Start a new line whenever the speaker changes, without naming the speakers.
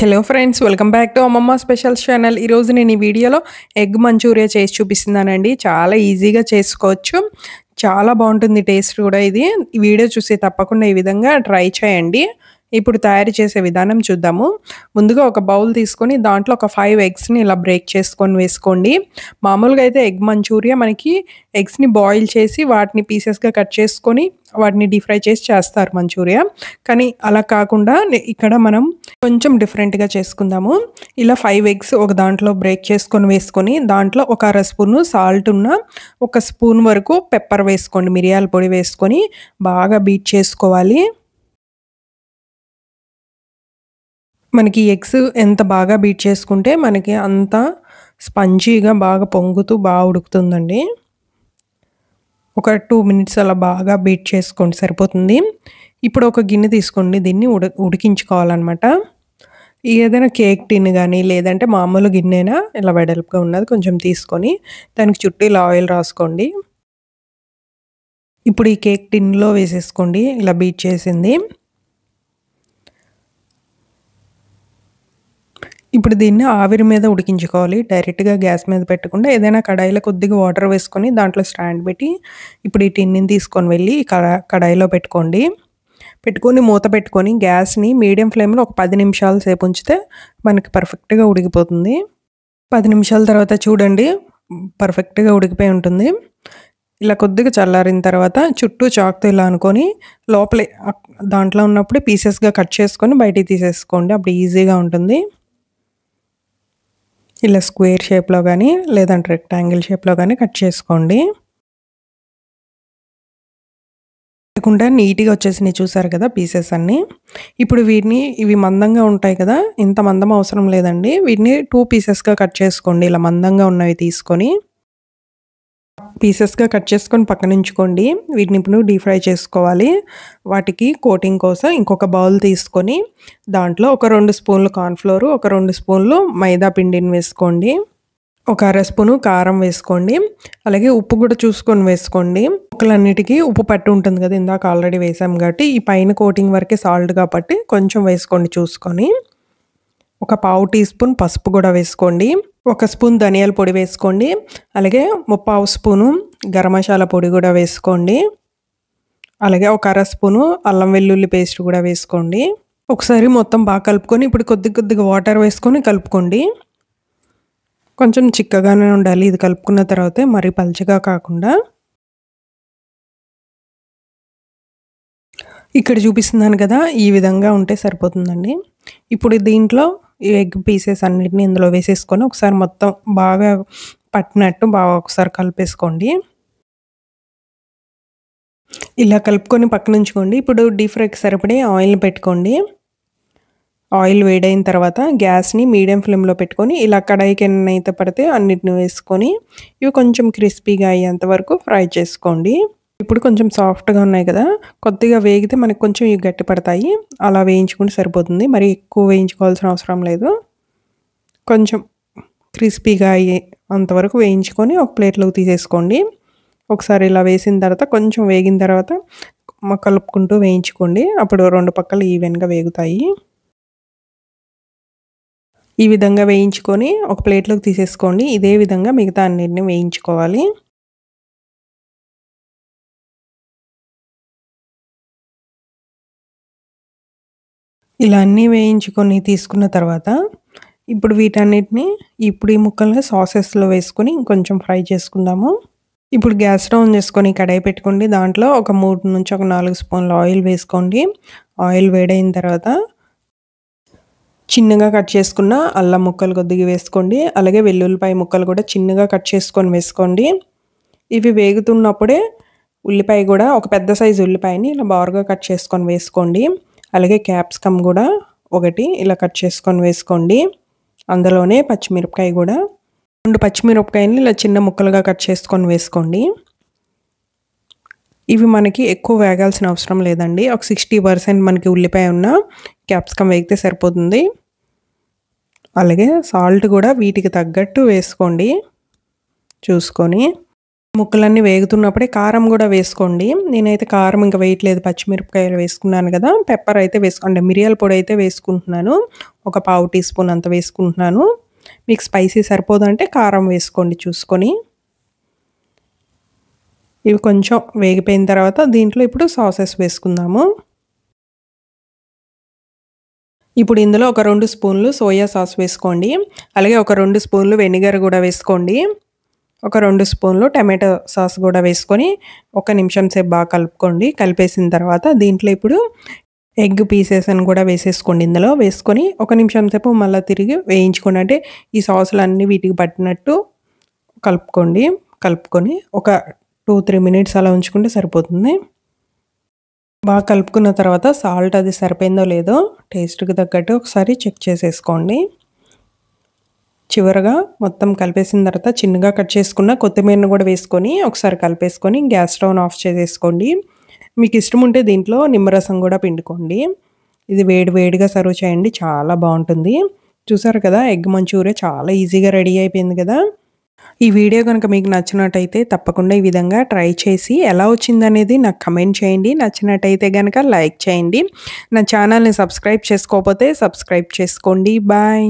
Hello friends, welcome back to అమ్మమ్మ specials channel. ఈరోజు నేను ఈ వీడియోలో ఎగ్ మంచూరియా చేసి చూపిస్తున్నానండి. చాలా ఈజీగా చేసుకోవచ్చు, చాలా బాగుంటుంది టేస్ట్ కూడా. ఈ వీడియో చూసి తప్పకుండా ఈ విధంగా ట్రై చేయండి. ఇప్పుడు తయారు చేసే విధానం చూద్దాము. ముందుగా ఒక బౌల్ తీసుకొని దాంట్లో ఒక 5 ఎగ్స్ని ఇలా బ్రేక్ చేసుకొని వేసుకోండి. మామూలుగా అయితే ఎగ్ మంచూరియా మనకి ఎగ్స్ని బాయిల్ చేసి వాటిని పీసెస్గా కట్ చేసుకొని వాటిని డీప్ ఫ్రై చేసి చేస్తారు మంచూరియా. కానీ అలా కాకుండా ఇక్కడ మనం కొంచెం డిఫరెంట్గా చేసుకుందాము. ఇలా 5 ఎగ్స్ ఒక దాంట్లో బ్రేక్ చేసుకొని వేసుకొని దాంట్లో ఒక అర స్పూను సాల్ట్ ఉన్న ఒక స్పూన్ వరకు పెప్పర్ వేసుకోండి, మిరియాల పొడి వేసుకొని బాగా బీట్ చేసుకోవాలి. మనకి ఎగ్స్ ఎంత బాగా బీట్ చేసుకుంటే మనకి అంత స్పంజీగా బాగా పొంగుతూ బాగా ఉడుకుతుందండి. ఒక 2 మినిట్స్ అలా బాగా బీట్ చేసుకోండి, సరిపోతుంది. ఇప్పుడు ఒక గిన్నె తీసుకోండి, దీన్ని ఉడికించుకోవాలన్నమాట. ఏదైనా కేక్ టిన్ కానీ లేదంటే మామూలు గిన్నెనా ఇలా వెడల్పుగా ఉన్నది కొంచెం తీసుకొని దానికి చుట్టూ ఇలా ఆయిల్ రాసుకోండి. ఇప్పుడు ఈ కేక్ టిన్లో వేసేసుకోండి ఇలా బీట్ చేసింది. ఇప్పుడు దీన్ని ఆవిరి మీద ఉడికించుకోవాలి, డైరెక్ట్గా గ్యాస్ మీద పెట్టకుండా ఏదైనా కడాయిలో కొద్దిగా వాటర్ వేసుకొని దాంట్లో స్టాండ్ పెట్టి ఇప్పుడు ఈ టిన్ని తీసుకొని వెళ్ళి కడాయిలో పెట్టుకొని మూత పెట్టుకొని గ్యాస్ని మీడియం ఫ్లేమ్లో ఒక 10 నిమిషాల సేపు ఉంచితే మనకి పర్ఫెక్ట్గా ఉడికిపోతుంది. 10 నిమిషాల తర్వాత చూడండి, పర్ఫెక్ట్గా ఉడికిపోయి ఉంటుంది. ఇలా కొద్దిగా చల్లారిన తర్వాత చుట్టూ చాకుతో ఇలా అనుకొని లోపలే దాంట్లో ఉన్నప్పుడు పీసెస్గా కట్ చేసుకొని బయటికి తీసేసుకోండి, అప్పుడు ఈజీగా ఉంటుంది. ఇలా స్క్వేర్ షేప్లో కానీ లేదంటే రెక్టాంగిల్ షేప్లో కానీ కట్ చేసుకోండి. లేకుండా నీట్గా వచ్చేసినాయి, చూసారు కదా పీసెస్ అన్నీ. ఇప్పుడు ఇవి మందంగా ఉంటాయి కదా, ఇంత మందం అవసరం లేదండి. వీటిని 2 పీసెస్గా కట్ చేసుకోండి. ఇలా మందంగా ఉన్నవి తీసుకొని పీసెస్గా కట్ చేసుకొని పక్కన ఉంచుకోండి. వీటిని ఇప్పుడు డీప్ ఫ్రై చేసుకోవాలి. వాటికి కోటింగ్ కోసం ఇంకొక బౌల్ తీసుకొని దాంట్లో ఒక 2 స్పూన్లు కార్న్ఫ్లోర్, ఒక 2 స్పూన్లు మైదా పిండిని వేసుకోండి. ఒక అర స్పూను కారం వేసుకోండి. అలాగే ఉప్పు కూడా చూసుకొని వేసుకోండి. ముక్కలన్నిటికీ ఉప్పు పట్టి ఉంటుంది కదా, ఇందాక ఆల్రెడీ వేసాం కాబట్టి ఈ పైన కోటింగ్ వరకే సాల్ట్ కాబట్టి కొంచెం వేసుకోండి చూసుకొని. ఒక 1/2 టీ స్పూన్ పసుపు కూడా వేసుకోండి. 1 స్పూన్ ధనియాల పొడి వేసుకోండి. అలాగే 1/2 స్పూను గరం మసాలా పొడి కూడా వేసుకోండి. అలాగే ఒక అర స్పూను అల్లం వెల్లుల్లి పేస్ట్ కూడా వేసుకోండి. ఒకసారి మొత్తం బాగా కలుపుకొని ఇప్పుడు కొద్దిగా వాటర్ వేసుకొని కలుపుకోండి. కొంచెం చిక్కగానే ఉండాలి ఇది కలుపుకున్న తర్వాత, మరీ పల్చగా కాకుండా. ఇక్కడ చూపిస్తున్నాను కదా, ఈ విధంగా ఉంటే సరిపోతుందండి. ఇప్పుడు దీంట్లో ఈ ఎగ్ పీసెస్ అన్నిటిని ఇందులో వేసేసుకొని ఒకసారి మొత్తం బాగా పట్టినట్టు బాగా ఒకసారి కలిపేసుకోండి. ఇలా కలుపుకొని పక్కన ఉంచుకోండి. ఇప్పుడు డీప్ ఫ్రైకి సరిపడే ఆయిల్ని పెట్టుకోండి. ఆయిల్ వేడైన తర్వాత గ్యాస్ని మీడియం ఫ్లేమ్లో పెట్టుకొని ఇలా కడాయికి ఎన్నైతే పడితే అన్నిటిని వేసుకొని ఇవి కొంచెం క్రిస్పీగా అయ్యేంత వరకు ఫ్రై చేసుకోండి. ఇప్పుడు కొంచెం సాఫ్ట్గా ఉన్నాయి కదా, కొద్దిగా వేగితే మనకి కొంచెం ఇవి గట్టి పడతాయి. అలా వేయించుకుంటే సరిపోతుంది, మరి ఎక్కువ వేయించుకోవాల్సిన అవసరం లేదు. కొంచెం క్రిస్పీగా అయ్యే అంతవరకు వేయించుకొని ఒక ప్లేట్లోకి తీసేసుకోండి. ఒకసారి ఇలా వేసిన తర్వాత కొంచెం వేగిన తర్వాత కలుపుకుంటూ వేయించుకోండి, అప్పుడు 2 పక్కలు ఈవెన్గా వేగుతాయి. ఈ విధంగా వేయించుకొని ఒక ప్లేట్లోకి తీసేసుకోండి. ఇదే విధంగా మిగతా అన్నిటిని వేయించుకోవాలి. ఇలా అన్నీ వేయించుకొని తీసుకున్న తర్వాత ఇప్పుడు వీటన్నిటిని ఈ ముక్కల్ని సాసెస్లో వేసుకొని ఇంకొంచెం ఫ్రై చేసుకుందాము. ఇప్పుడు గ్యాస్ ఆన్ చేసుకొని కడాయి పెట్టుకోండి. దాంట్లో ఒక 3 నుంచి 4 స్పూన్ల ఆయిల్ వేసుకోండి. ఆయిల్ వేడైన తర్వాత చిన్నగా కట్ చేసుకున్న అల్లం ముక్కలు కొద్దిగా వేసుకోండి. అలాగే వెల్లుల్లిపాయ ముక్కలు కూడా చిన్నగా కట్ చేసుకొని వేసుకోండి. ఇవి వేగుతున్నప్పుడే ఉల్లిపాయ కూడా ఒక పెద్ద సైజు ఉల్లిపాయని ఇలా బారుగా కట్ చేసుకొని వేసుకోండి. అలాగే క్యాప్సికమ్ కూడా ఒకటి ఇలా కట్ చేసుకొని వేసుకోండి. అందులోనే పచ్చిమిరపకాయ కూడా 2 పచ్చిమిరపకాయని ఇలా చిన్న ముక్కలుగా కట్ చేసుకొని వేసుకోండి. ఇవి మనకి ఎక్కువ వేగాల్సిన అవసరం లేదండి. ఒక 60% మనకి ఉల్లిపాయ ఉన్న క్యాప్సికమ్ వేగితే సరిపోతుంది. అలాగే సాల్ట్ కూడా వీటికి తగ్గట్టు వేసుకోండి చూసుకొని. ముక్కలన్నీ వేగుతున్నప్పుడే కారం గూడా వేసుకోండి. నేనైతే కారం ఇంక వేయట్లేదు. పచ్చిమిరపకాయలు వేసుకున్నాను గదా! పెప్పర్ అయితే వేసుకోండి. మిరియాల పొడి అయితే వేసుకుంటున్నాను. ఒక పావు టీ స్పూన్ అంత వేసుకుంటున్నాను. మీకు స్పైసీ సరిపోదంటే కారం వేసుకోండి చూసుకొని. ఇవి కొంచెం వేగిపోయిన తర్వాత దీంట్లో ఇప్పుడు సాసెస్ వేసుకుందాము. ఇప్పుడు ఇందులో ఒక 2 స్పూన్లు సోయా సాస్ వేసుకోండి. అలాగే ఒక 2 స్పూన్లు వెనిగర్ గూడా వేసుకోండి. ఒక 2 స్పూన్లు టమాటో సాస్ గూడా వేసుకొని ఒక నిమిషం సేపు బాగా కలుపుకోండి. కలిపేసిన తర్వాత దీంట్లో ఇప్పుడు ఎగ్ పీసెస్ అని కూడా వేసేసుకోండి. ఇందులో వేసుకొని ఒక నిమిషం సేపు మళ్ళీ తిరిగి వేయించుకోండి. అంటే ఈ సాసులన్నీ వీటికి పట్టినట్టు కలుపుకోండి. కలుపుకొని ఒక 2-3 మినిట్స్ అలా ఉంచుకుంటే సరిపోతుంది. బాగా కలుపుకున్న తర్వాత సాల్ట్ అది సరిపోయిందో లేదో టేస్ట్‌కి తగ్గట్టు ఒకసారి చెక్ చేసేసుకోండి. చివరగా మొత్తం కలిపేసిన తర్వాత చిన్నగా కట్ చేసుకున్న కొత్తిమీరను కూడా వేసుకొని ఒకసారి కలిపేసుకొని గ్యాస్ స్టవ్‌ని ఆఫ్ చేసేసుకోండి. మీకు ఇష్టం ఉంటే దీంట్లో నిమ్మరసం కూడా పిండుకోండి. ఇది వేడి వేడిగా సర్వ్ చేయండి. చాలా బావుంటుంది. చూసారు కదా ఎగ్ మంచూరియా చాలా ఈజీగా రెడీ అయిపోయింది కదా! ఈ వీడియో గనుక మీకు నచ్చినట్టయితే తప్పకుండా ఈ విధంగా ట్రై చేసి ఎలా వచ్చిందనేది నాకు కమెంట్ చేయండి. నచ్చినట్టయితే గనక లైక్ చేయండి. నా ఛానల్‌ని సబ్స్క్రైబ్ చేసుకోకపోతే సబ్స్క్రైబ్ చేసుకోండి. బాయ్.